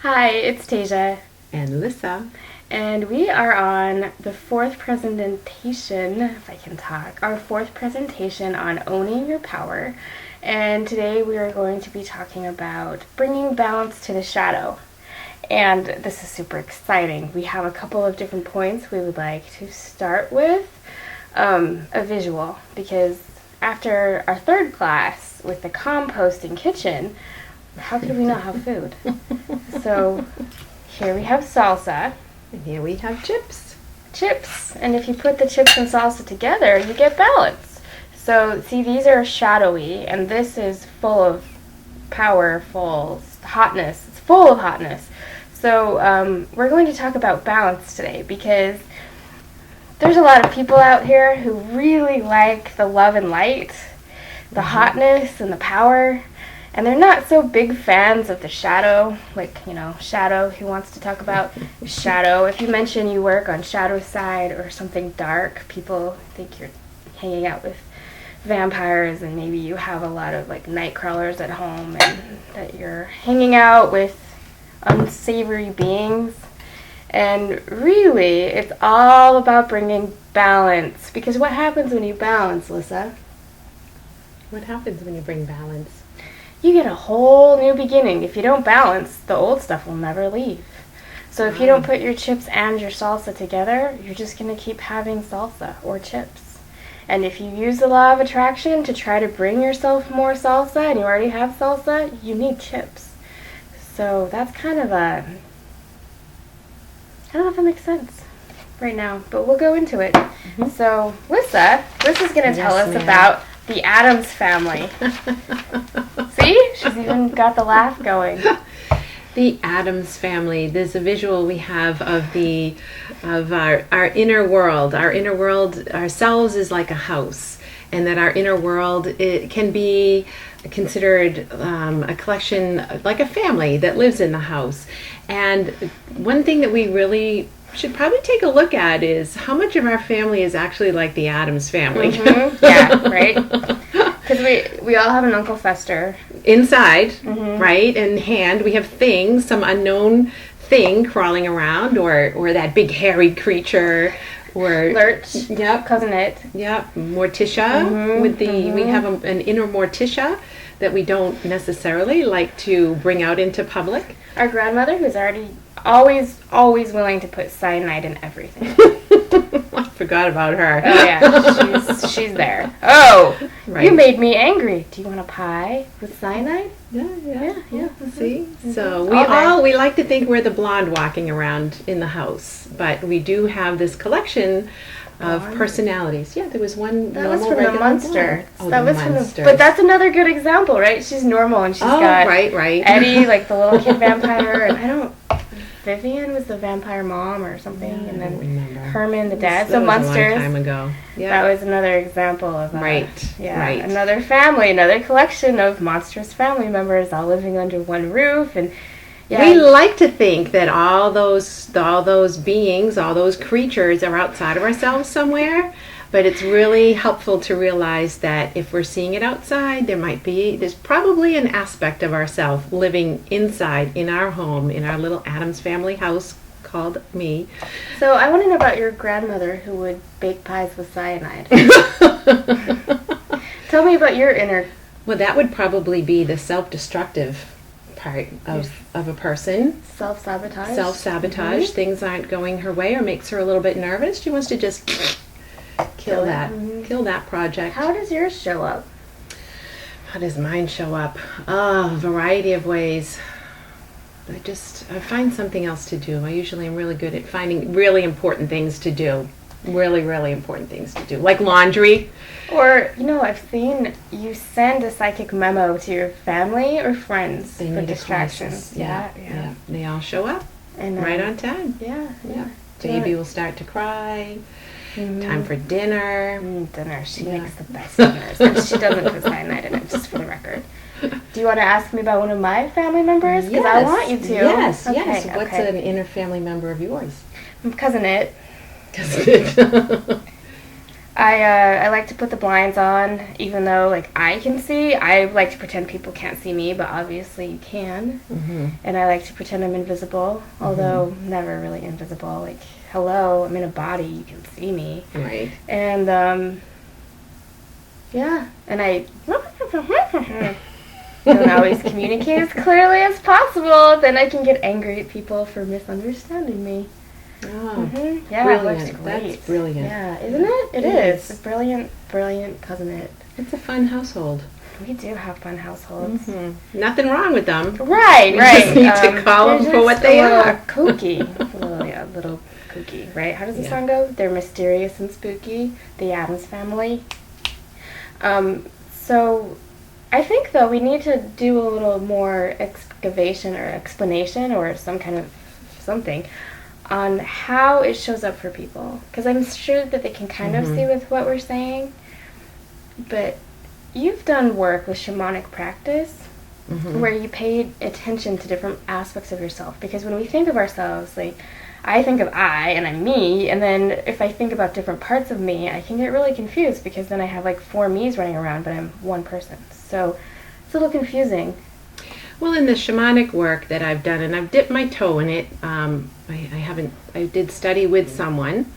Hi, it's Taiza, And Lissa. and we are on the fourth presentation, if I can talk, our fourth presentation on owning your power. And today we are going to be talking about bringing balance to the shadow. And this is super exciting. We have a couple of different points we would like to start with. A visual, because after our third class with the composting kitchen, how could we not have food? So here we have salsa, And here we have chips. chips, and if you put the chips and salsa together, you get balance. So see, these are shadowy, and this is full of power, full hotness. It's full of hotness. So we're going to talk about balance today because there's a lot of people out here who really like the love and light, the hotness and the power. And they're not so big fans of the shadow, like, shadow, who wants to talk about shadow. If you mention you work on shadow side or something dark, people think you're hanging out with vampires, and maybe you have a lot of, like, night crawlers at home, and that you're hanging out with unsavory beings. And really, it's all about bringing balance, because what happens when you balance, Lissa? What happens when you bring balance? You get a whole new beginning. If you don't balance, the old stuff will never leave. So if you don't put your chips and your salsa together, you're just going to keep having salsa or chips. And if you use the law of attraction to try to bring yourself more salsa and you already have salsa, you need chips. So that's kind of a... I don't know if that makes sense right now, but we'll go into it. Mm-hmm. So Lissa's going to tell us about the Addams Family. See? She's even got the laugh going. The Addams Family. There's a visual we have of our inner world. Our inner world, ourselves, is like a house, and that our inner world, it can be considered a collection, like a family that lives in the house. And one thing that we really should probably take a look at is how much of our family is actually like the Addams Family. Mm-hmm. Yeah, right? Because we all have an Uncle Fester. Inside, right? In hand, we have things, some unknown thing crawling around, or that big hairy creature, or Lurch. Yep. Cousin It. Yep. Morticia. We have an inner Morticia that we don't necessarily like to bring out into public. Our grandmother, who's already always willing to put cyanide in everything. I forgot about her. Oh yeah, she's there. Oh, right. You made me angry. Do you want a pie with cyanide? Yeah. Mm-hmm. See, so Mm-hmm. we like to think we're the blonde walking around in the house, but we do have this collection of personalities. Yeah, there was one. That was from the Munster. Oh, that the was Munsters. but that's another good example, right? She's normal, and she's got right. Eddie, like the little kid vampire, and Vivian was the vampire mom or something, and then remember. Herman the dad. That So was Munsters. a long time ago. Yeah. That was another example of Right. another family, another collection of monstrous family members all living under one roof, and we like to think that all those beings, all those creatures are outside of ourselves somewhere, but it's really helpful to realize that if we're seeing it outside, there's probably an aspect of ourselves living inside in our home, in our little Addams Family house called me. So I want to know about your grandmother who would bake pies with cyanide. Tell me about your inner... Well, that would probably be the self-destructive part of a person. Self-sabotage? Self-sabotage. Mm-hmm. Things aren't going her way or makes her a little bit nervous. She wants to just kill that project. How does yours show up? How does mine show up? A variety of ways. I find something else to do. I usually am really good at finding really important things to do. Really, really important things to do. Like laundry. Or, I've seen you send a psychic memo to your family or friends for distractions. Yeah. They all show up And, right on time. Yeah. Baby will start to cry. Mm-hmm. Time for dinner. Dinner. She makes the best dinners. And she doesn't put cyanide in it, just for the record. Do you want to ask me about one of my family members? Because I want you to. Yes. Okay. What's an inner family member of yours? Cousin It. I like to put the blinds on, even though like I can see. I like to pretend people can't see me, but obviously you can. And I like to pretend I'm invisible, although never really invisible. Like, hello, I'm in a body, you can see me. Right. And yeah, and I don't always communicate as clearly as possible. Then I can get angry at people for misunderstanding me. Oh, yeah, brilliant. It works great. That's brilliant. Yeah, isn't it? It is. It's brilliant, isn't it? It's a fun household. We do have fun households. Nothing wrong with them. Right. We just need to call them for what they are. Kooky. a little kooky, right? How does the song go? They're mysterious and spooky. The Addams Family. So I think, though, we need to do a little more excavation or explanation or some kind of something on how it shows up for people. Because I'm sure that they can kind of see with what we're saying. But you've done work with shamanic practice where you paid attention to different aspects of yourself. Because when we think of ourselves, like, I think of I and I'm me, and then if I think about different parts of me, I can get really confused because then I have like 4 me's running around, but I'm one person. So it's a little confusing. Well, in the shamanic work that I've done, and I've dipped my toe in it, I did study with someone.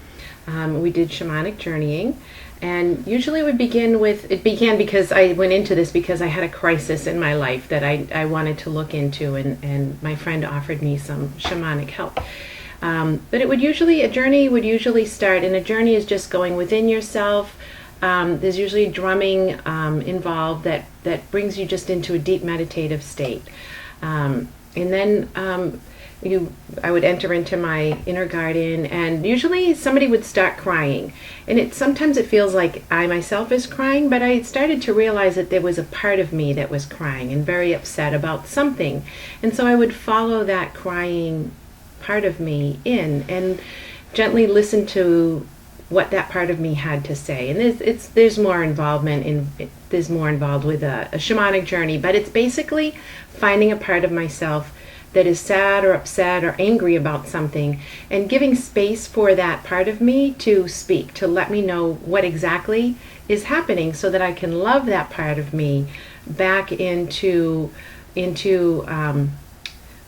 We did shamanic journeying, and usually it began because I went into this because I had a crisis in my life that I wanted to look into, and my friend offered me some shamanic help. But a journey would usually start, and a journey is just going within yourself. There's usually drumming involved that brings you just into a deep meditative state. And then I would enter into my inner garden, and usually somebody would start crying. And sometimes it feels like I myself is crying, but I started to realize that there was a part of me that was crying and very upset about something. And so I would follow that crying part of me in and gently listen to what that part of me had to say. And there's more involved with a shamanic journey, but it's basically finding a part of myself that is sad or upset or angry about something and giving space for that part of me to speak, to let me know what exactly is happening so that I can love that part of me back into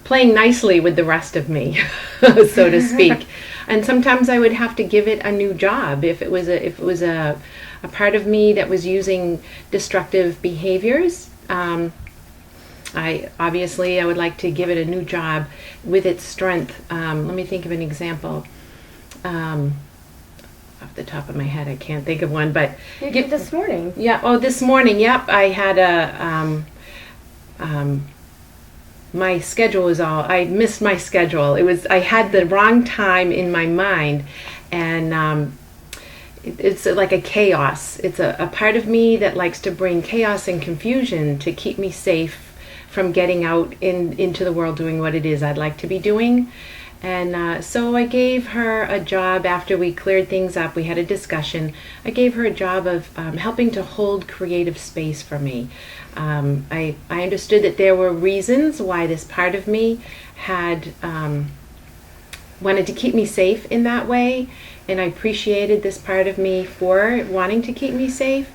playing nicely with the rest of me, so to speak. And sometimes I would have to give it a new job if it was a part of me that was using destructive behaviors. I would like to give it a new job with its strength. Let me think of an example. Off the top of my head, I can't think of one, but you did this morning. Yeah. Oh, this morning. Yep. I had my schedule was I missed my schedule. I had the wrong time in my mind, and it's like a chaos. It's a part of me that likes to bring chaos and confusion to keep me safe from getting out into the world doing what it is I'd like to be doing. And so I gave her a job after we cleared things up. We had a discussion. I gave her a job of helping to hold creative space for me. I understood that there were reasons why this part of me had wanted to keep me safe in that way, and I appreciated this part of me for wanting to keep me safe.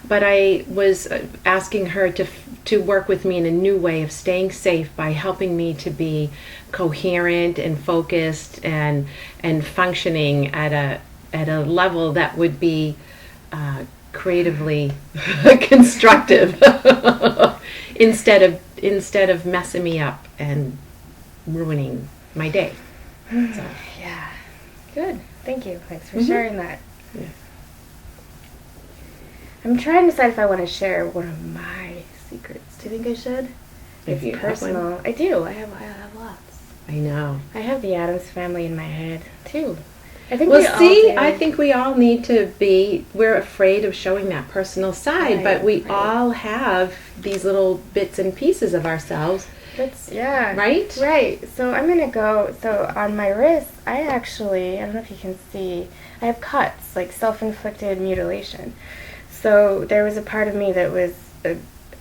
But I was asking her to work with me in a new way of staying safe by helping me to be coherent and focused and functioning at a level that would be creatively constructive instead of messing me up and ruining my day. So. Yeah, good. Thank you. Thanks for sharing that. Yeah. I'm trying to decide if I want to share one of my secrets. Do you think I should? It's personal. I do. I have lots. I know. I have the Addams Family in my head too. I think I think we all need to be. We're afraid of showing that personal side, but we all have these little bits and pieces of ourselves. Right. Right. So I'm gonna go. So on my wrist, I don't know if you can see. I have cuts, like self-inflicted mutilation. So there was a part of me that was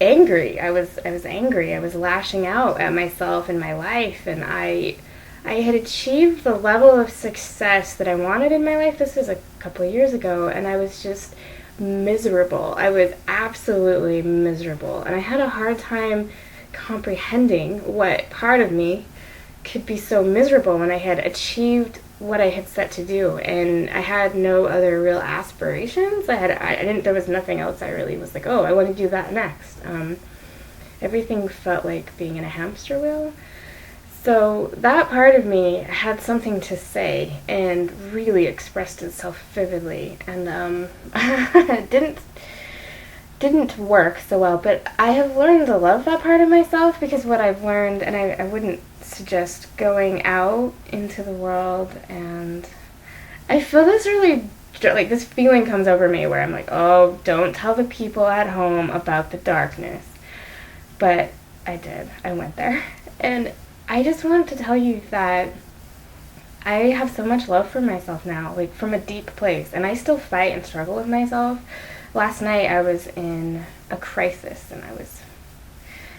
angry. I was angry. I was lashing out at myself and my life, and I I had achieved the level of success that I wanted in my life. This was a couple of years ago, and I was just miserable. I was absolutely miserable, and I had a hard time comprehending what part of me could be so miserable when I had achieved what I had set to do, and I had no other real aspirations. I didn't. There was nothing else. I really was like, oh, I want to do that next. Everything felt like being in a hamster wheel. So that part of me had something to say and really expressed itself vividly, and it didn't work so well. But I have learned to love that part of myself, because what I've learned, and I wouldn't suggest going out into the world, and I feel this really, like, this feeling comes over me where I'm like, oh, don't tell the people at home about the darkness. But I did. I went there. And I just wanted to tell you that I have so much love for myself now, like from a deep place, and I still fight and struggle with myself. Last night I was in a crisis, and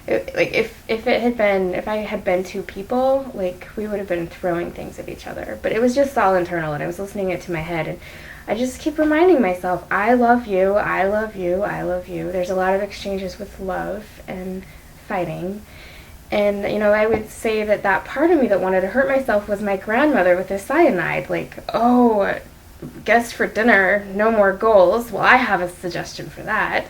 if I had been two people, like, we would have been throwing things at each other. But it was just all internal, and I was listening it to my head, and I just keep reminding myself, I love you, I love you, I love you. There's a lot of exchanges with love and fighting. And, I would say that part of me that wanted to hurt myself was my grandmother with the cyanide. Like, oh, guests for dinner, no more goals. Well, I have a suggestion for that.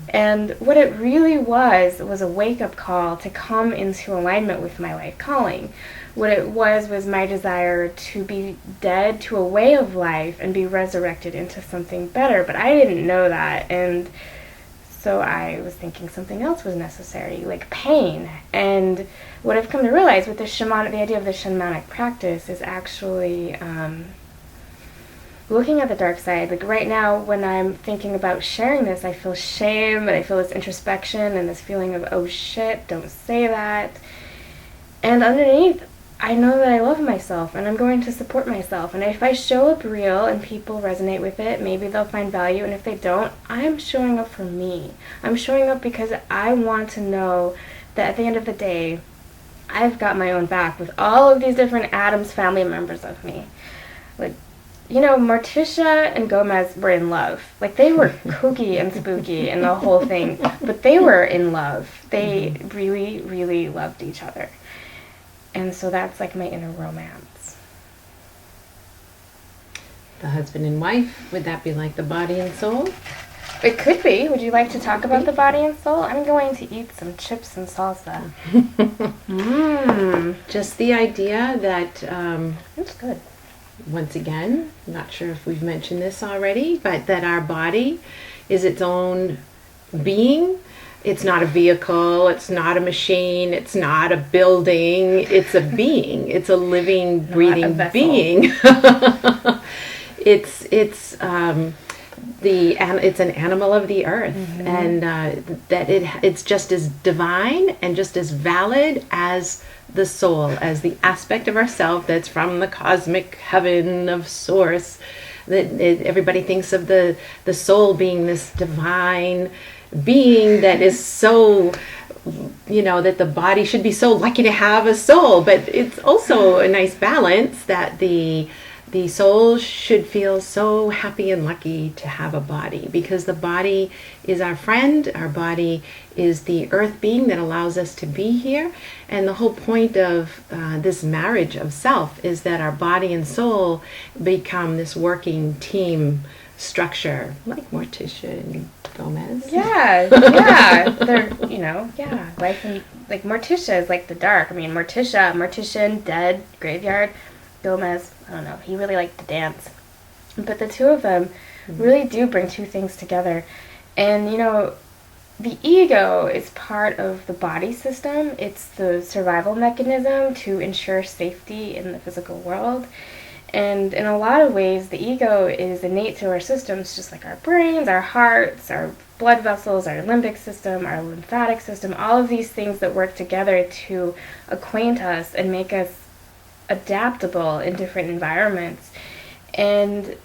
And what it really was a wake-up call to come into alignment with my life calling. What it was my desire to be dead to a way of life and be resurrected into something better. But I didn't know that, and so I was thinking something else was necessary, like pain. And what I've come to realize with the idea of the shamanic practice is actually looking at the dark side. Like right now, when I'm thinking about sharing this, I feel shame, and I feel this introspection and this feeling of, oh shit, don't say that. And underneath, I know that I love myself, and I'm going to support myself. And if I show up real and people resonate with it, maybe they'll find value. And if they don't, I'm showing up for me. I'm showing up because I want to know that at the end of the day, I've got my own back with all of these different Addams family members of me. Like, Morticia and Gomez were in love. Like, they were kooky and spooky and the whole thing, but they were in love. They really, really loved each other. And so that's like my inner romance. The husband and wife, would that be like the body and soul? It could be. Would you like to talk about the body and soul? I'm going to eat some chips and salsa. Just the idea that... That's good. Once again, not sure if we've mentioned this already, but that our body is its own being. It's not a vehicle, it's not a machine, it's not a building, it's a being. It's a living, breathing being. It's an animal of the earth, and that it's just as divine and just as valid as the soul, as the aspect of ourself that's from the cosmic heaven of source. Everybody thinks of the soul being this divine being that is so, that the body should be so lucky to have a soul, but it's also a nice balance that the soul should feel so happy and lucky to have a body, because the body is our friend. Our body is the earth being that allows us to be here. And the whole point of this marriage of self is that our body and soul become this working team structure, like Morticia and Gomez. Yeah. They're, life and, like, Morticia is like the dark. I mean, Mortician, dead, graveyard. Gomez, I don't know, he really liked to dance. But the two of them really do bring two things together. And, the ego is part of the body system. It's the survival mechanism to ensure safety in the physical world. And in a lot of ways, the ego is innate to our systems, just like our brains, our hearts, our blood vessels, our limbic system, our lymphatic system, all of these things that work together to acquaint us and make us adaptable in different environments. And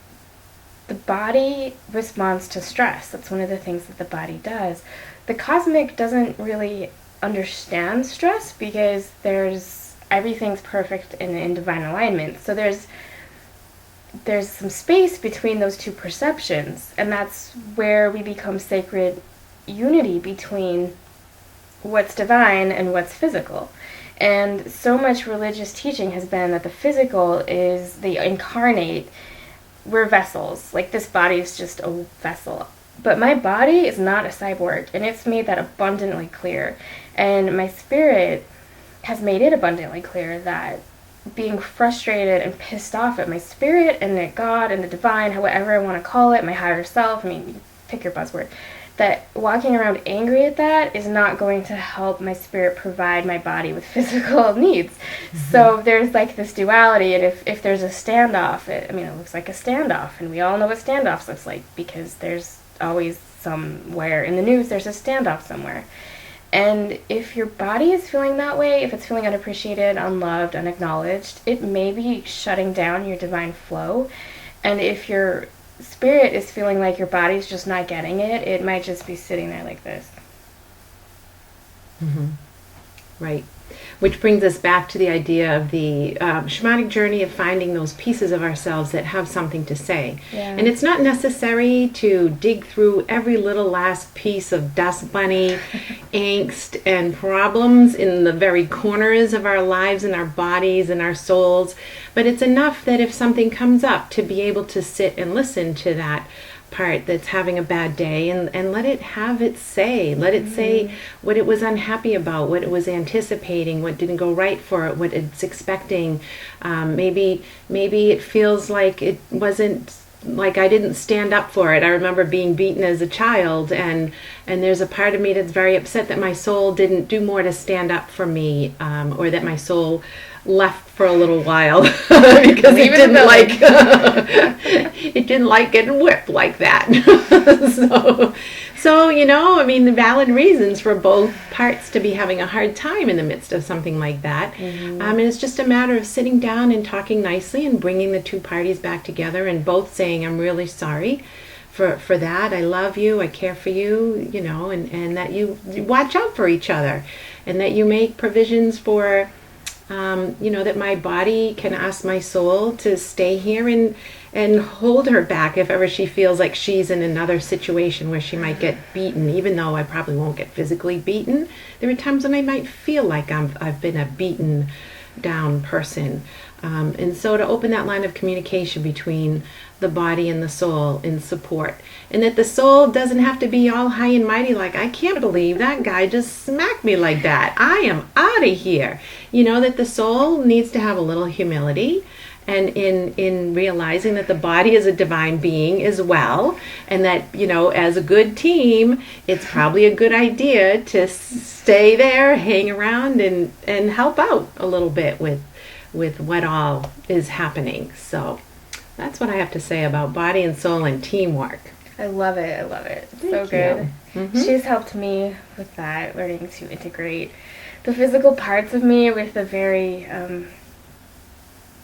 the body responds to stress. That's one of the things that the body does. The cosmic doesn't really understand stress because there's everything's perfect and in divine alignment. So there's some space between those two perceptions, and that's where we become sacred unity between what's divine and what's physical. And so much religious teaching has been that the physical is the incarnate. We're vessels. Like, this body is just a vessel. But my body is not a cyborg, and it's made that abundantly clear. And my spirit has made it abundantly clear that being frustrated and pissed off at my spirit and at God and the divine, however I want to call it, my higher self, I mean, pick your buzzword, that walking around angry at that is not going to help my spirit provide my body with physical needs. So there's like this duality, and if there's a standoff, it looks like a standoff, and we all know what standoffs looks like, because there's always somewhere in the news there's a standoff somewhere. And if your body is feeling that way, if it's feeling unappreciated, unloved, unacknowledged, it may be shutting down your divine flow. And if your spirit is feeling like your body's just not getting it, it might just be sitting there like this. Right. Which brings us back to the idea of the shamanic journey of finding those pieces of ourselves that have something to say. Yeah. And it's not necessary to dig through every little last piece of dust bunny, angst, and problems in the very corners of our lives and our bodies and our souls. But it's enough that if something comes up, to be able to sit and listen to that part that's having a bad day, and let it have its say. Let it say what it was unhappy about, what it was anticipating, what didn't go right for it, what it's expecting. Maybe it feels like it wasn't, like I didn't stand up for it. I remember being beaten as a child, and there's a part of me that's very upset that my soul didn't do more to stand up for me, or that my soul left for a little while because it didn't like getting whipped like that. so the valid reasons for both parts to be having a hard time in the midst of something like that. And it's just a matter of sitting down and talking nicely and bringing the two parties back together, and both saying, I'm really sorry for that. I love you. I care for you, and that you watch out for each other, and that you make provisions for that my body can ask my soul to stay here and hold her back if ever she feels like she's in another situation where she might get beaten. Even though I probably won't get physically beaten, there are times when I might feel like I've been a beaten down person. And so to open that line of communication between the body and the soul in support, and that the soul doesn't have to be all high and mighty, like, I can't believe that guy just smacked me like that, I am out of here. That the soul needs to have a little humility, and in realizing that the body is a divine being as well, and that as a good team, it's probably a good idea to stay there, hang around, and help out a little bit with what all is happening. So that's what I have to say about body and soul and teamwork. I love it. It's so good. She's helped me with that, learning to integrate the physical parts of me with the very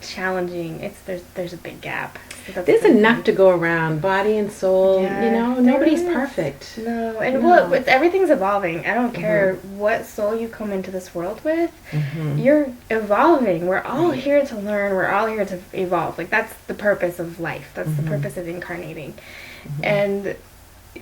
challenging. There's a big gap. So there's enough to go around, body and soul. Nobody's perfect. No, and everything's evolving. I don't care what soul you come into this world with. You're evolving. We're all here to learn. We're all here to evolve. Like, that's the purpose of life. That's the purpose of incarnating. And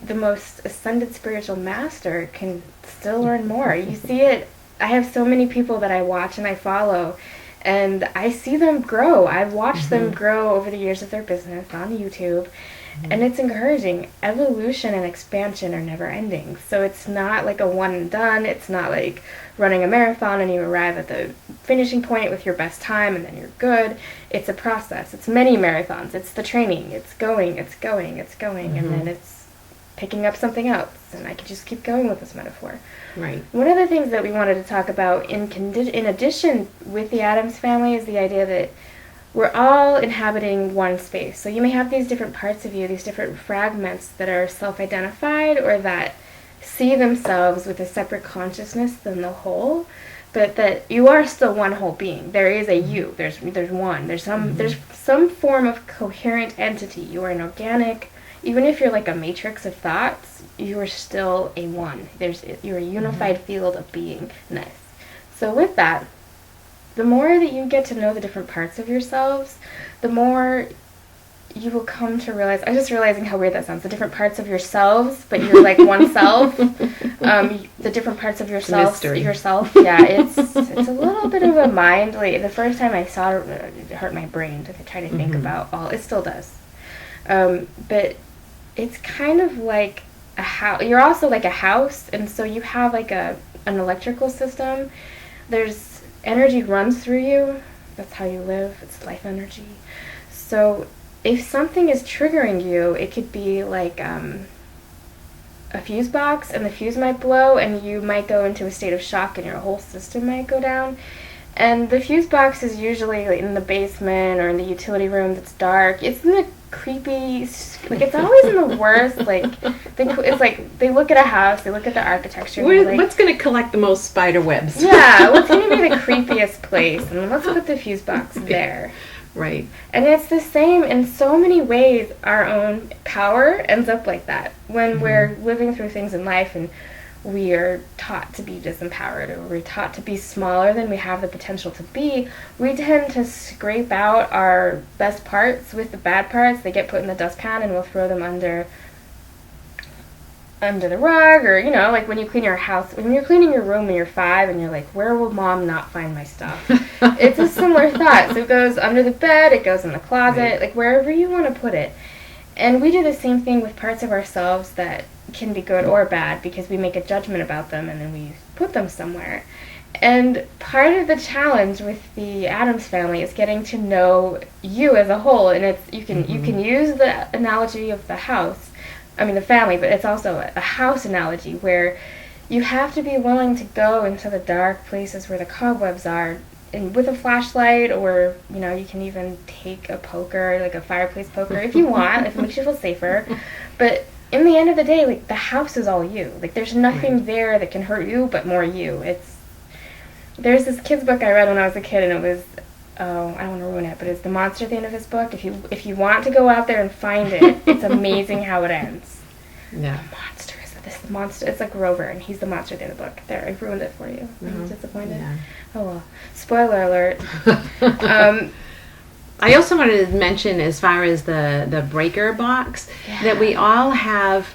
the most ascended spiritual master can still learn more. You see it. I have so many people that I watch and I follow, and I see them grow. I've watched them grow over the years of their business on YouTube, and it's encouraging. Evolution and expansion are never ending. So it's not like a one and done. It's not like running a marathon and you arrive at the finishing point with your best time and then you're good. It's a process. It's many marathons. It's the training. It's going, and then it's picking up something else. And I could just keep going with this metaphor. Right. One of the things that we wanted to talk about in addition with the Addams family is the idea that we're all inhabiting one space. So you may have these different parts of you, these different fragments that are self-identified or that see themselves with a separate consciousness than the whole, but that you are still one whole being. There is a you. There's one. There's some form of coherent entity. You are an organic. Even if you're like a matrix of thoughts, you are still a one. You're a unified field of beingness. So with that, the more that you get to know the different parts of yourselves, the more you will come to realize. I'm just realizing how weird that sounds. The different parts of yourselves, but you're like one self. The different parts of yourself. Yourself. Yeah, it's a little bit of a mind. Like the first time I saw it hurt my brain to try to think about all. It still does. But it's kind of like a house. You're also like a house, and so you have like an electrical system. There's energy runs through you. That's how you live. It's life energy. So if something is triggering you, it could be like a fuse box, and the fuse might blow, and you might go into a state of shock, and your whole system might go down. And the fuse box is usually like in the basement or in the utility room that's dark. It's in the creepy, like it's always in the worst. Like it's like they look at a house, they look at the architecture. What's going to collect the most spider webs? Yeah, what's going to be the creepiest place, and let's put the fuse box there. Right. And it's the same in so many ways. Our own power ends up like that when we're living through things in life, and we are taught to be disempowered, or we're taught to be smaller than we have the potential to be. We tend to scrape out our best parts with the bad parts. They get put in the dustpan, and we'll throw them under the rug, or like when you clean your house, when you're cleaning your room when you're 5 and you're like, where will mom not find my stuff? It's a similar thought. So it goes under the bed, it goes in the closet, like wherever you want to put it. And we do the same thing with parts of ourselves that can be good or bad, because we make a judgment about them and then we put them somewhere. And part of the challenge with the Addams family is getting to know you as a whole. And it's you can use the analogy of the family, but it's also a house analogy where you have to be willing to go into the dark places where the cobwebs are, and with a flashlight, or you can even take a poker, like a fireplace poker, if you want, if it makes you feel safer. But in the end of the day, like the house is all you. Like there's nothing there that can hurt you but more you. There's this kid's book I read when I was a kid, and it was I don't want to ruin it, but it's the monster at the end of his book. If you want to go out there and find it, it's amazing how it ends. Yeah. The monster. It's like Grover, and he's the monster at the end of the book. There, I ruined it for you. Are you disappointed? Yeah. Oh well. Spoiler alert. I also wanted to mention, as far as the breaker box, that we all have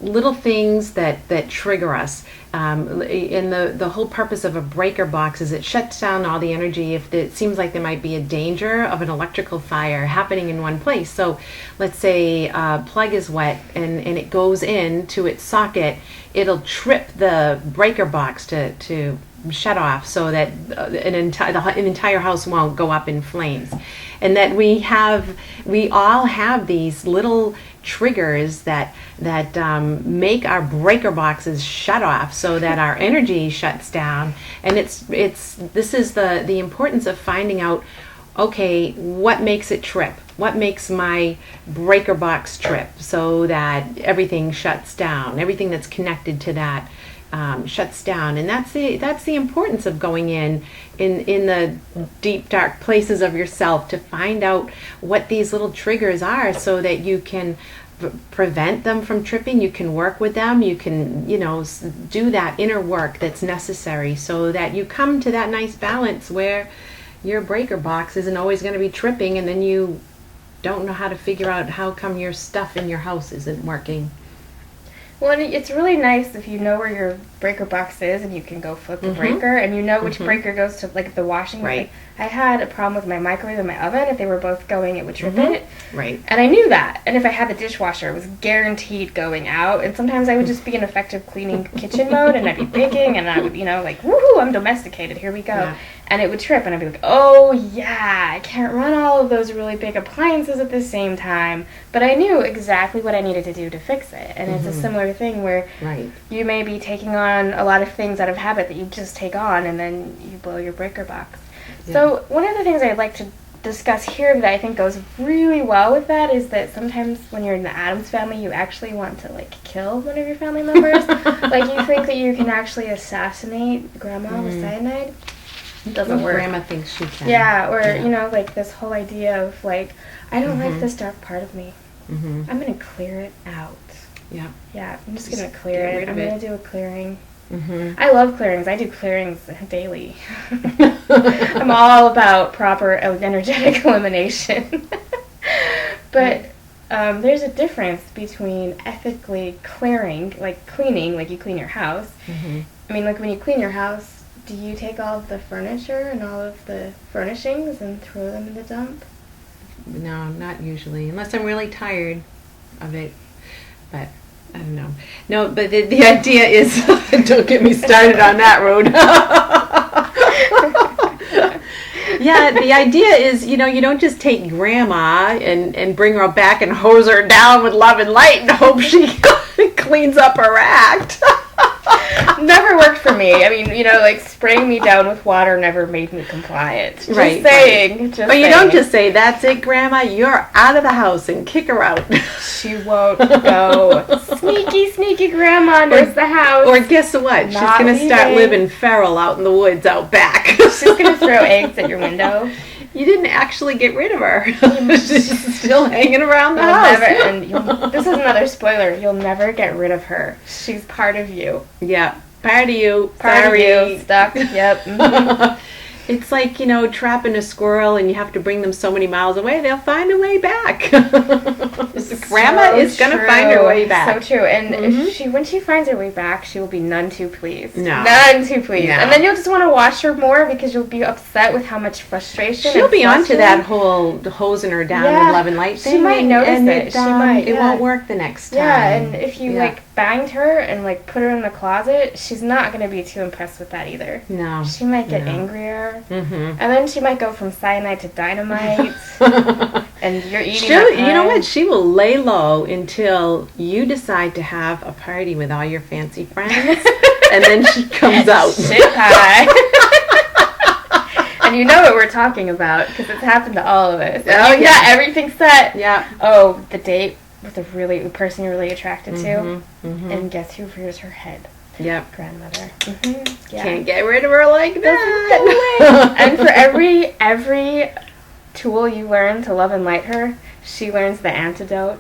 little things that trigger us. And the whole purpose of a breaker box is it shuts down all the energy if it seems like there might be a danger of an electrical fire happening in one place. So let's say a plug is wet and it goes into its socket, it'll trip the breaker box to shut off, so that an entire house won't go up in flames. And that we all have these little triggers that make our breaker boxes shut off, so that our energy shuts down. And this is the importance of finding out, okay, what makes it trip? What makes my breaker box trip, so that everything shuts down, everything that's connected to that shuts down. And that's the importance of going in the deep dark places of yourself to find out what these little triggers are, so that you can prevent them from tripping. You can work with them. You can do that inner work that's necessary, so that you come to that nice balance where your breaker box isn't always going to be tripping, and then you don't know how to figure out how come your stuff in your house isn't working. Well, it's really nice if you know where your breaker box is, and you can go flip the breaker, and you know which breaker goes to like the washing. Right. Like, I had a problem with my microwave and my oven. If they were both going, it would trip it. Right. And I knew that. And if I had the dishwasher, it was guaranteed going out. And sometimes I would just be in effective cleaning kitchen mode, and I'd be baking, and I would, like, woohoo, I'm domesticated. Here we go. Yeah. And it would trip, and I'd be like, oh, yeah, I can't run all of those really big appliances at the same time. But I knew exactly what I needed to do to fix it. And it's a similar thing where you may be taking on a lot of things out of habit that you just take on, and then you blow your breaker box. Yeah. So one of the things I'd like to discuss here that I think goes really well with that is that sometimes when you're in the Addams family, you actually want to, like, kill one of your family members. Like, you think that you can actually assassinate Grandma with cyanide. It doesn't work. Grandma thinks she can. Yeah, or, like, this whole idea of, like, I don't like this dark part of me. I'm going to clear it out. Yeah. Yeah, I'm just going to clear it. I'm going to do a clearing. I love clearings. I do clearings daily. I'm all about proper energetic elimination. But there's a difference between ethically clearing, like cleaning, like you clean your house. I mean, like when you clean your house, do you take all of the furniture and all of the furnishings and throw them in the dump? No, not usually, unless I'm really tired of it. But I don't know. No, but the idea is, don't get me started on that road. Yeah, the idea is, you don't just take Grandma and bring her back and hose her down with love and light and hope she cleans up her act. Never worked for me. I mean, like spraying me down with water never made me compliant. Just Right. saying. But you don't just say, that's it, Grandma, you're out of the house, and kick her out. She won't go. Sneaky Grandma knows the house. Or guess what? She's Not going to start leaving. living feral out in the woods out back. She's going to throw eggs at your window. You didn't actually get rid of her. She's still hanging around the house. This is another spoiler. You'll never get rid of her. She's part of you. Yeah, part of you. Part Sorry. of you. Stuck. Yep. Mhm. It's like, trapping a squirrel and you have to bring them so many miles away, they'll find a way back. Grandma is going to find her way back. So true. And when she finds her way back, she will be none too pleased. No. None too pleased. No. And then you'll just want to watch her more because you'll be upset with how much frustration. She'll be onto flushing. that whole hosing her down with love and light thing. She might notice it. She might. It won't work the next time. Yeah, and if you banged her and put her in the closet, she's not going to be too impressed with that either. No. She might get angrier. Mm-hmm. And then she might go from cyanide to dynamite. And you're eating You know what? She will lay low until you decide to have a party with all your fancy friends. And then she comes out. Shit high. And you know what we're talking about because it's happened to all of us. Oh, You got everything set. Yeah. Oh, the date with the person you're really attracted to. And guess who rears her head? Yep. Grandmother. Yeah. Can't get rid of her like that. And for every tool you learn to love and light her, she learns the antidote.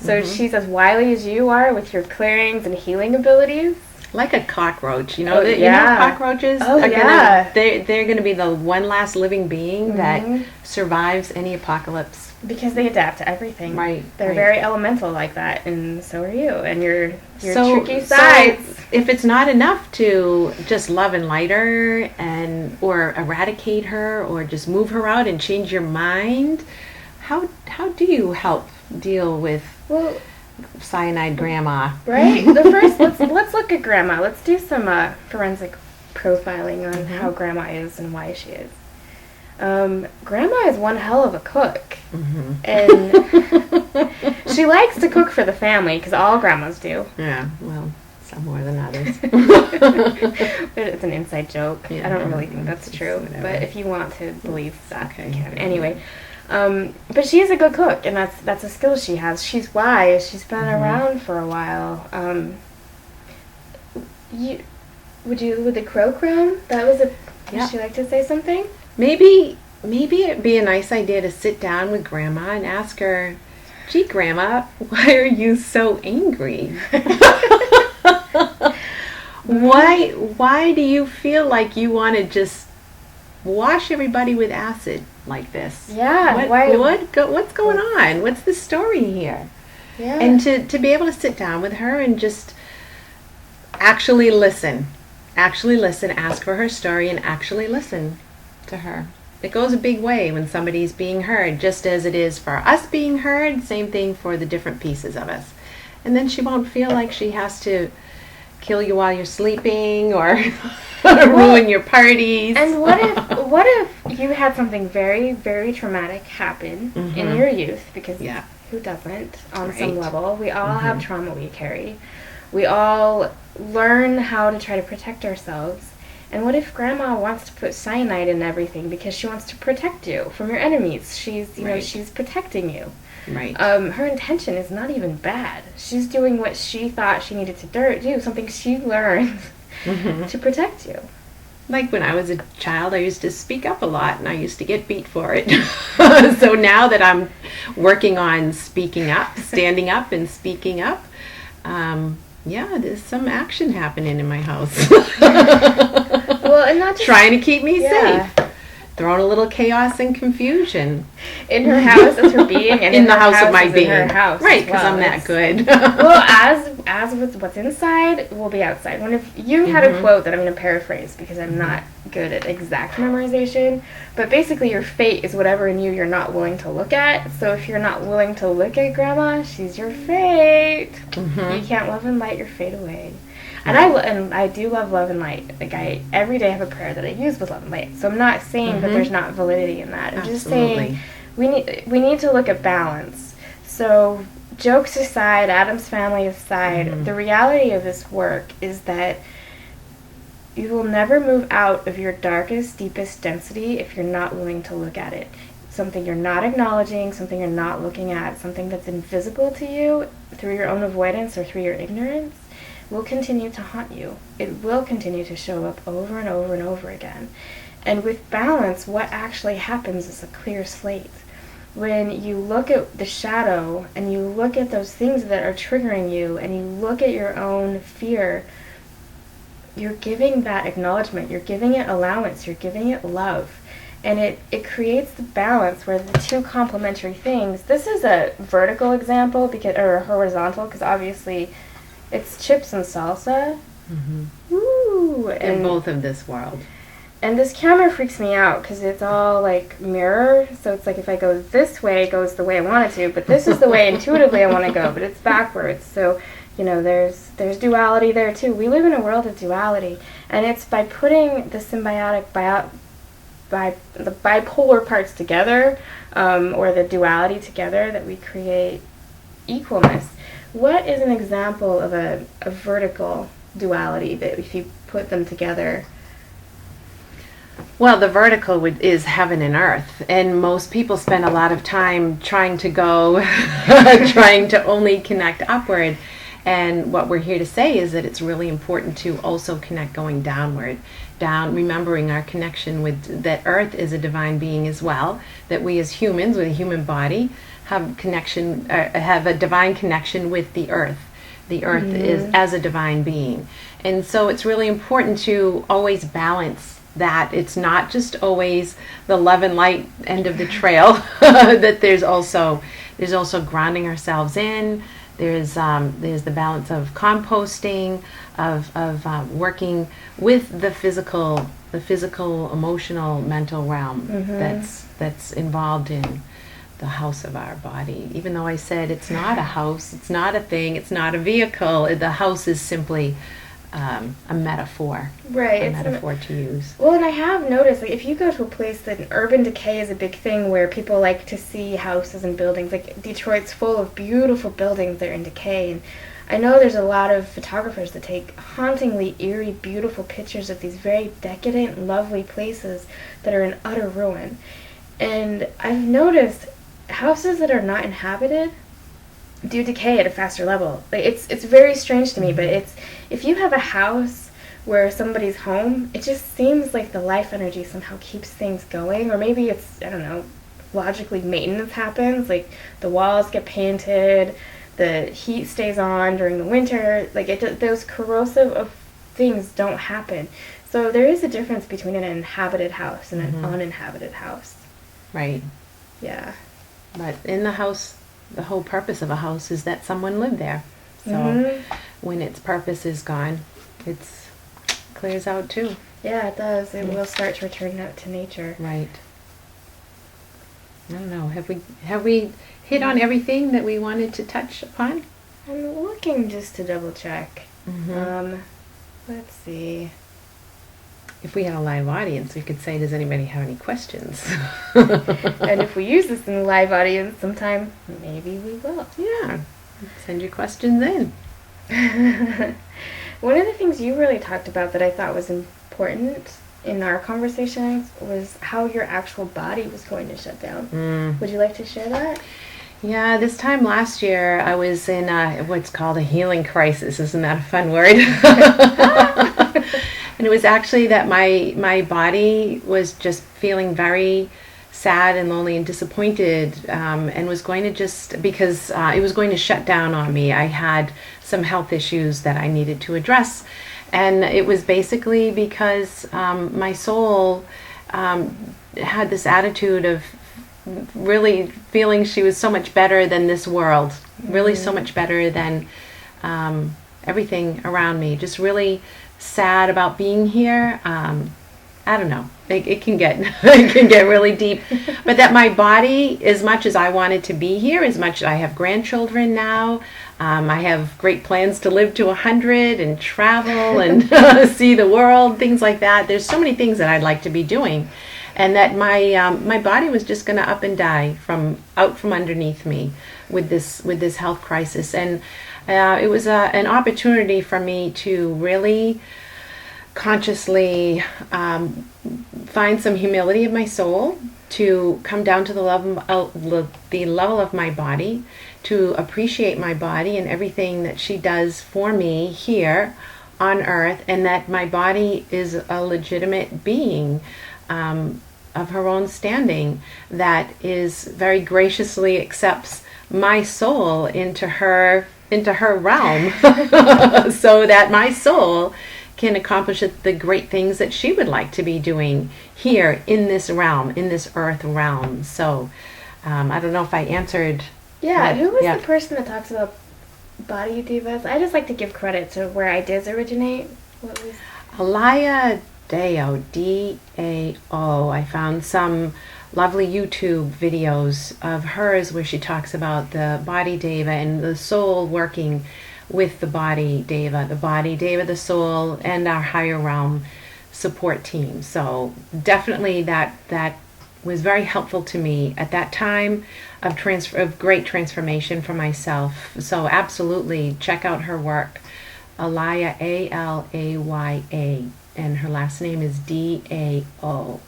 So she's as wily as you are with your clearings and healing abilities. Like a cockroach, Oh, you know cockroaches Oh, are yeah. they're gonna be the one last living being that survives any apocalypse. Because they adapt to everything. Right. They're right. very elemental like that, and so are you. And your So- tricky sides. So if it's not enough to just love and light her or eradicate her or just move her out and change your mind, how do you help deal with cyanide Grandma? Right? The first, let's look at Grandma. Let's do some forensic profiling on how Grandma is and why she is. Grandma is one hell of a cook. And she likes to cook for the family, because all grandmas do. Yeah, well, some more than others. It's an inside joke. Yeah, I don't really think that's true. whatever. But if you want to believe that, Okay. you can. Anyway, but she is a good cook, and that's a skill she has. She's wise. She's been around for a while. Would the crow crown? That was a. Yeah. Would she like to say something? Maybe it'd be a nice idea to sit down with Grandma and ask her, "Gee, Grandma, why are you so angry? Why do you feel like you want to just wash everybody with acid like this? Yeah. What's going on? What's the story here?" Yeah. And to be able to sit down with her and just actually listen, ask for her story and actually listen to her. It goes a big way when somebody's being heard, just as it is for us being heard, same thing for the different pieces of us. And then she won't feel like she has to kill you while you're sleeping or ruin your parties. And what if you had something very, very traumatic happen in your youth? Because who doesn't on some level? We all have trauma we carry. We all learn how to try to protect ourselves. And what if Grandma wants to put cyanide in everything because she wants to protect you from your enemies? She's she's protecting you. Right. Her intention is not even bad. She's doing what she thought she needed to do, something she learned to protect you. Like when I was a child, I used to speak up a lot, and I used to get beat for it. So now that I'm working on speaking up, standing up and speaking up, Yeah, there's some action happening in my house. Well, and not just trying to keep me yeah. safe. Throwing a little chaos and confusion in her house as her being, and in the house of house my is being. in her house, Right? as Because well. I'm that good. Well, as with what's inside will be outside. When if you had a quote that I'm going to paraphrase because I'm not good at exact memorization, but basically your fate is whatever in you you're not willing to look at. So if you're not willing to look at Grandma, she's your fate. You can't love and light your fate away. And I do love love and light. Like every day have a prayer that I use with love and light. So I'm not saying that there's not validity in that. I'm just saying we need to look at balance. So jokes aside, Adam's family aside, the reality of this work is that you will never move out of your darkest, deepest density if you're not willing to look at it. Something you're not acknowledging, something you're not looking at, something that's invisible to you through your own avoidance or through your ignorance will continue to haunt you. It will continue to show up over and over and over again. And with balance, what actually happens is a clear slate. When you look at the shadow and you look at those things that are triggering you and you look at your own fear, you're giving that acknowledgement, you're giving it allowance, you're giving it love. And it creates the balance where the two complementary things, this is a vertical example or a horizontal, because obviously it's chips and salsa. Ooh, They're both of this world. And this camera freaks me out because it's all like mirror. So it's like if I go this way, it goes the way I want it to. But this is the way intuitively I want to go. But it's backwards. So, there's duality there too. We live in a world of duality. And it's by putting the symbiotic, by the bipolar parts together, or the duality together, that we create equalness. What is an example of a vertical duality that if you put them together? Well, the vertical is heaven and earth, and most people spend a lot of time trying to only connect upward. And what we're here to say is that it's really important to also connect going downward, remembering our connection with that earth is a divine being as well, that we as humans with a human body have a divine connection with the earth. The earth is as a divine being. And so it's really important to always balance that. It's not just always the love and light end of the trail, that there's also grounding ourselves in. There's the balance of composting, of working with the physical, emotional, mental realm that's involved in the house of our body. Even though I said it's not a house, it's not a thing, it's not a vehicle. The house is simply a metaphor. Right. A metaphor to use. Well, and I have noticed, like, if you go to a place that urban decay is a big thing where people like to see houses and buildings, like Detroit's full of beautiful buildings that are in decay, and I know there's a lot of photographers that take hauntingly eerie, beautiful pictures of these very decadent, lovely places that are in utter ruin. And I've noticed houses that are not inhabited do decay at a faster level. Like, it's very strange to me, but if you have a house where somebody's home, it just seems like the life energy somehow keeps things going. Or maybe it's, I don't know, logically maintenance happens, like the walls get painted, the heat stays on during the winter, like those corrosive things don't happen. So there is a difference between an inhabited house and an uninhabited house. Right. Yeah. But in the house, the whole purpose of a house is that someone lived there. So when its purpose is gone, it clears out too. Yeah, it does. It will start to return out to nature. Right. I don't know. Have we hit on everything that we wanted to touch upon? I'm looking just to double check. Let's see. If we had a live audience, we could say, does anybody have any questions? And if we use this in a live audience sometime, maybe we will. Yeah. Send your questions in. One of the things you really talked about that I thought was important in our conversations was how your actual body was going to shut down. Would you like to share that? Yeah, this time last year I was in what's called a healing crisis. Isn't that a fun word? And it was actually that my body was just feeling very sad and lonely and disappointed, and was going to just, because it was going to shut down on me. I had some health issues that I needed to address, and it was basically because my soul had this attitude of really feeling she was so much better than this world, really so much better than everything around me, just really sad about being here. I don't know. It can get it can get really deep, but that my body, as much as I wanted to be here, as much as I have grandchildren now, I have great plans to live to 100 and travel and see the world, things like that. There's so many things that I'd like to be doing, and that my body was just going to up and die out from underneath me with this health crisis, and it was an opportunity for me to really consciously find some humility of my soul, to come down to the level of my body, to appreciate my body and everything that she does for me here on earth, and that my body is a legitimate being of her own standing, that is very graciously accepts my soul into her realm so that my soul can accomplish the great things that she would like to be doing here in this realm, in this earth realm. So I don't know if I answered. Yeah, who was the person that talks about body divas? I just like to give credit to where ideas originate. What was Alaya Dao, D-A-O. I found some lovely YouTube videos of hers where she talks about the body deva and the soul working with the body deva, the soul, and our higher realm support team. So definitely that was very helpful to me at that time of great transformation for myself. So absolutely check out her work, Alaya, A-L-A-Y-A, and her last name is D-A-O.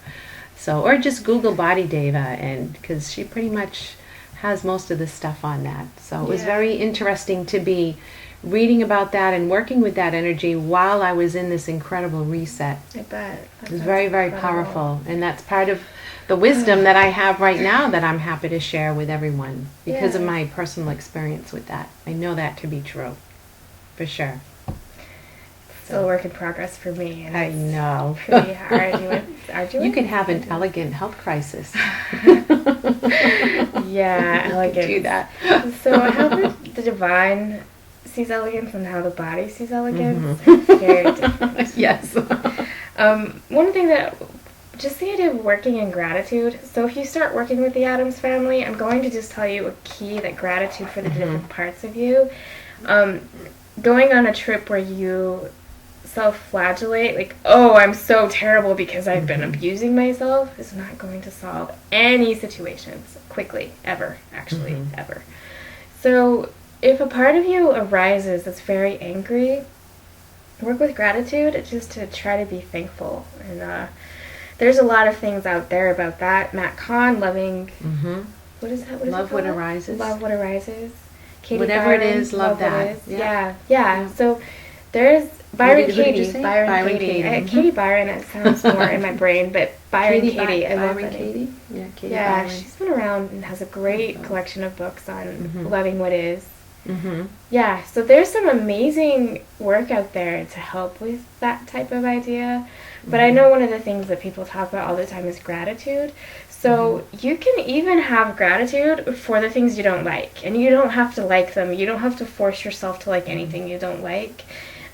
So, or just Google body deva, and because she pretty much has most of the stuff on that. So it was very interesting to be reading about that and working with that energy while I was in this incredible reset. I bet. It was very, very powerful. And that's part of the wisdom that I have right now that I'm happy to share with everyone because of my personal experience with that. I know that to be true, for sure. Still a work in progress for me. And I know. Pretty arduous. You can have an elegant health crisis. Yeah, elegant. Do that. So how the divine sees elegance and how the body sees elegance are very different. Yes. One thing that, just the idea of working in gratitude. So if you start working with the Addams family, I'm going to just tell you a key, that gratitude for the different parts of you. Going on a trip where you self-flagellate, like, oh, I'm so terrible because I've been abusing myself, is not going to solve any situations quickly, ever, actually, ever. So if a part of you arises that's very angry, work with gratitude just to try to be thankful. And there's a lot of things out there about that. Matt Kahn, loving, what is that? What is Love it What called? Arises. Love What Arises. Katie Whatever Byron, it is, love What that. Is. Yeah. So there's Byron Katie. Byron Katie. Katie Byron, it sounds more in my brain, but Byron Katie. I love that name. Yeah, Katie Yeah, Byron. she's been around and has a great collection of books on loving what is. Yeah, so there's some amazing work out there to help with that type of idea. But I know one of the things that people talk about all the time is gratitude. So you can even have gratitude for the things you don't like. And you don't have to like them. You don't have to force yourself to like anything you don't like.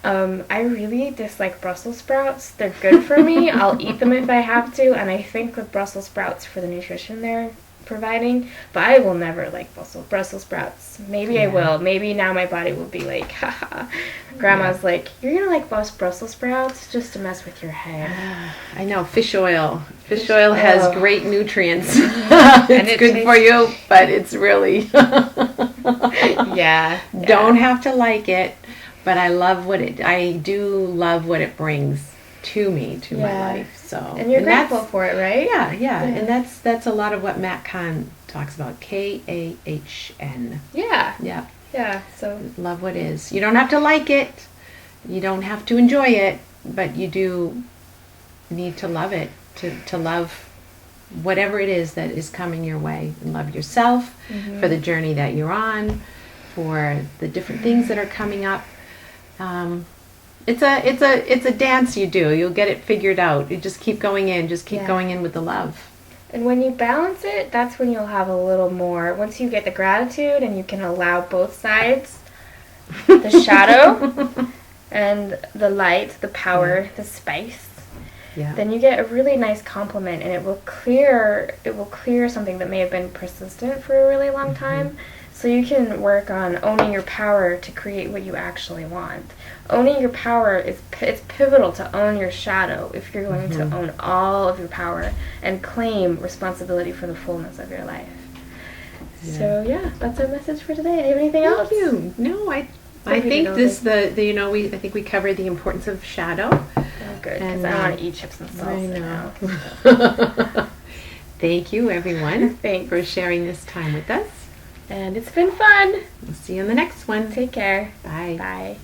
I really dislike Brussels sprouts. They're good for me. I'll eat them if I have to. And I think with Brussels sprouts for the nutrition they're providing. But I will never like Brussels sprouts. Maybe I will. Maybe now my body will be like, haha. Grandma's like, you're going to like Brussels sprouts just to mess with your head. I know, fish oil. Fish oil has great nutrients. It's good for you, but it's really... Don't have to like it, but I do love what it brings to me, to my life. So, and you're grateful for it, right? Yeah. And that's a lot of what Matt Kahn talks about. K-A-H-N. Yeah, so love what is. You don't have to like it. You don't have to enjoy it, but you do need to love it, to love whatever it is that is coming your way. And love yourself for the journey that you're on, for the different things that are coming up. It's a dance you do. You'll get it figured out. You just keep going in. Just keep going in with the love. And when you balance it, that's when you'll have a little more. Once you get the gratitude and you can allow both sides, the shadow and the light, the power, the space, then you get a really nice complement, and it will clear something that may have been persistent for a really long time. So you can work on owning your power to create what you actually want. Owning your power it's pivotal to own your shadow if you're going to own all of your power and claim responsibility for the fullness of your life. So that's our message for today. Do you have anything else? Thank you. No, I think I think we covered the importance of shadow. Oh, good, because I want to eat chips and salsa now. Thank you, everyone, Thanks for sharing this time with us. And it's been fun. We'll see you on the next one. Take care. Bye. Bye.